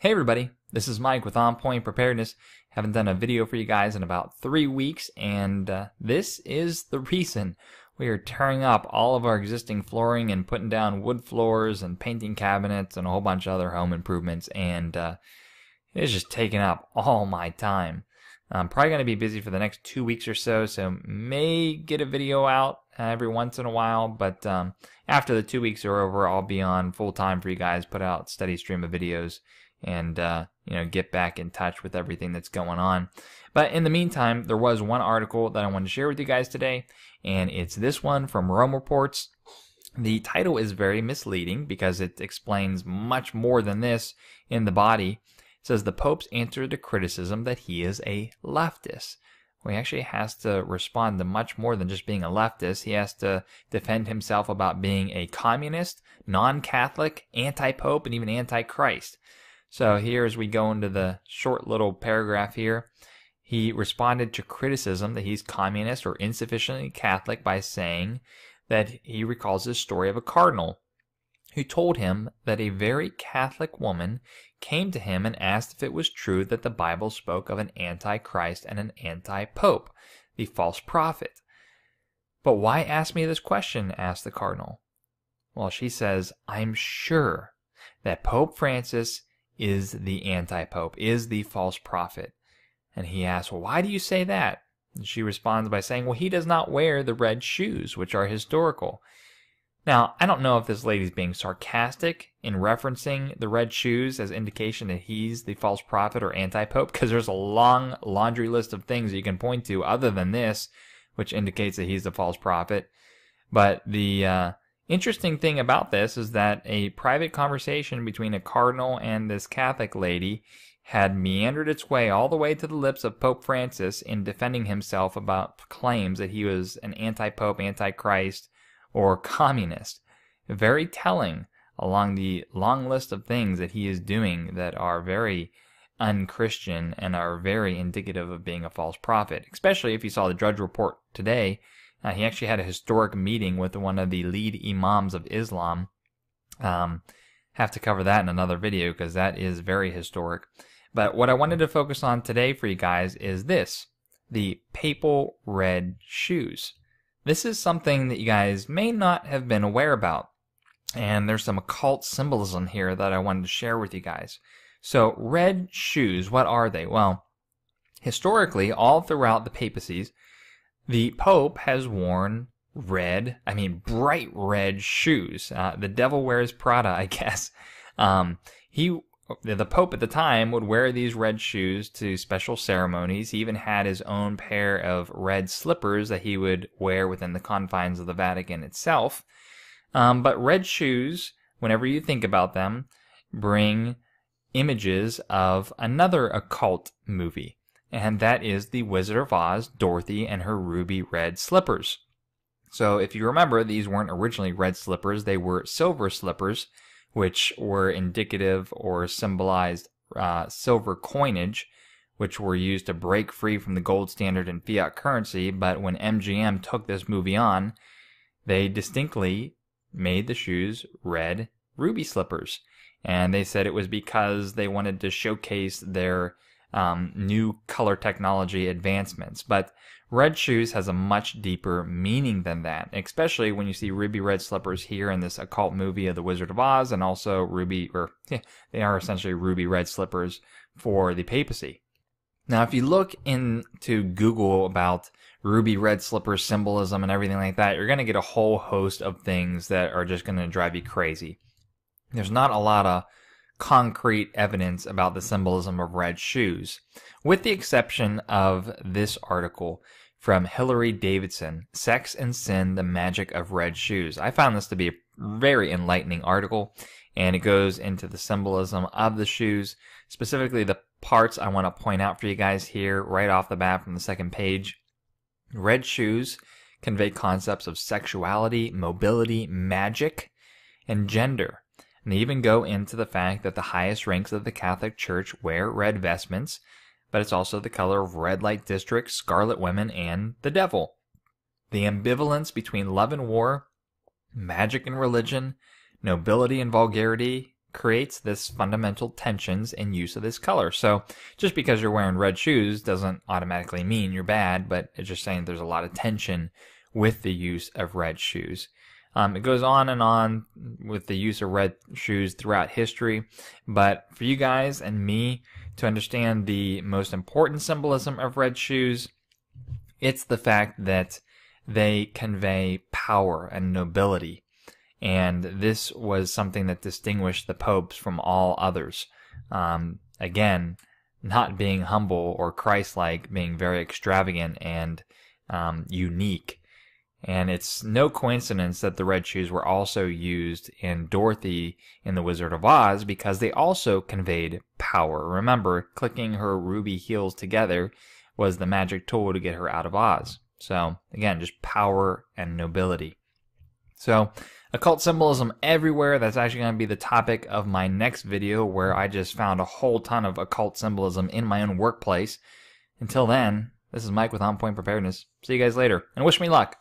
Hey everybody, this is Mike with On Point Preparedness. Haven't done a video for you guys in about 3 weeks, and this is the reason. We are tearing up all of our existing flooring and putting down wood floors and painting cabinets and a whole bunch of other home improvements, and it's just taking up all my time. I'm probably going to be busy for the next 2 weeks or so may get a video out every once in a while, but after the 2 weeks are over, I'll be on full time for you guys, put out steady stream of videos, and get back in touch with everything that's going on. But in the meantime, there was one article that I wanted to share with you guys today, and it's this one from Rome Reports. The title is very misleading because it explains much more than this in the body. It says the Pope's answer to criticism that he is a leftist. Well, he actually has to respond to much more than just being a leftist. He has to defend himself about being a communist, non-Catholic, anti-Pope, and even anti-Christ. So here, as we go into the short little paragraph here, he responded to criticism that he's communist or insufficiently Catholic by saying that he recalls the story of a cardinal who told him that a very Catholic woman came to him and asked if it was true that the Bible spoke of an anti-Christ and an anti-Pope, the false prophet. "But why ask me this question?" asked the cardinal. Well, she says, "I'm sure that Pope Francis is the anti-Pope, is the false prophet." And he asks, "Well, why do you say that?" And she responds by saying, "Well, he does not wear the red shoes, which are historical." Now, I don't know if this lady's being sarcastic in referencing the red shoes as indication that he's the false prophet or anti-Pope, because there's a long laundry list of things that you can point to other than this, which indicates that he's the false prophet. But the interesting thing about this is that a private conversation between a cardinal and this Catholic lady had meandered its way all the way to the lips of Pope Francis in defending himself about claims that he was an anti-Pope, anti-Christ, or communist. Very telling along the long list of things that he is doing that are very un-Christian and are very indicative of being a false prophet. Especially if you saw the Drudge Report today. He actually had a historic meeting with one of the lead imams of Islam. Have to cover that in another video because that is very historic. But what I wanted to focus on today for you guys is this: the papal red shoes. This is something that you guys may not have been aware about. And there's some occult symbolism here that I wanted to share with you guys. So, red shoes, what are they? Well, historically, all throughout the papacies, the Pope has worn bright red shoes. The devil wears Prada, I guess. The Pope at the time would wear these red shoes to special ceremonies. He even had his own pair of red slippers that he would wear within the confines of the Vatican itself. But red shoes, whenever you think about them, bring images of another occult movie. And that is The Wizard of Oz, Dorothy and her ruby red slippers. So if you remember, these weren't originally red slippers, they were silver slippers, which were indicative or symbolized silver coinage, which were used to break free from the gold standard in fiat currency. But when MGM took this movie on, they distinctly made the shoes red ruby slippers. And they said it was because they wanted to showcase their new color technology advancements. But red shoes has a much deeper meaning than that, especially when you see ruby red slippers here in this occult movie of The Wizard of Oz, and also they are essentially ruby red slippers for the papacy. Now, if you look into Google about ruby red slipper symbolism and everything like that, you're going to get a whole host of things that are just going to drive you crazy. There's not a lot of concrete evidence about the symbolism of red shoes, with the exception of this article from Hilary Davidson, Sex and Sin, the Magic of Red Shoes. I found this to be a very enlightening article, and it goes into the symbolism of the shoes, specifically the parts I want to point out for you guys here right off the bat from the second page. Red shoes convey concepts of sexuality, mobility, magic, and gender. And they even go into the fact that the highest ranks of the Catholic Church wear red vestments, but it's also the color of red light districts, scarlet women, and the devil. The ambivalence between love and war, magic and religion, nobility and vulgarity, creates this fundamental tensions in use of this color. So just because you're wearing red shoes doesn't automatically mean you're bad, but it's just saying there's a lot of tension with the use of red shoes. It goes on and on with the use of red shoes throughout history, but for you guys and me to understand the most important symbolism of red shoes, it's the fact that they convey power and nobility. And this was something that distinguished the popes from all others. Again, not being humble or Christ-like, being very extravagant and unique. And it's no coincidence that the red shoes were also used in Dorothy in The Wizard of Oz, because they also conveyed power. Remember, clicking her ruby heels together was the magic tool to get her out of Oz. So, again, just power and nobility. So, occult symbolism everywhere. That's actually going to be the topic of my next video, where I just found a whole ton of occult symbolism in my own workplace. Until then, this is Mike with On Point Preparedness. See you guys later, and wish me luck.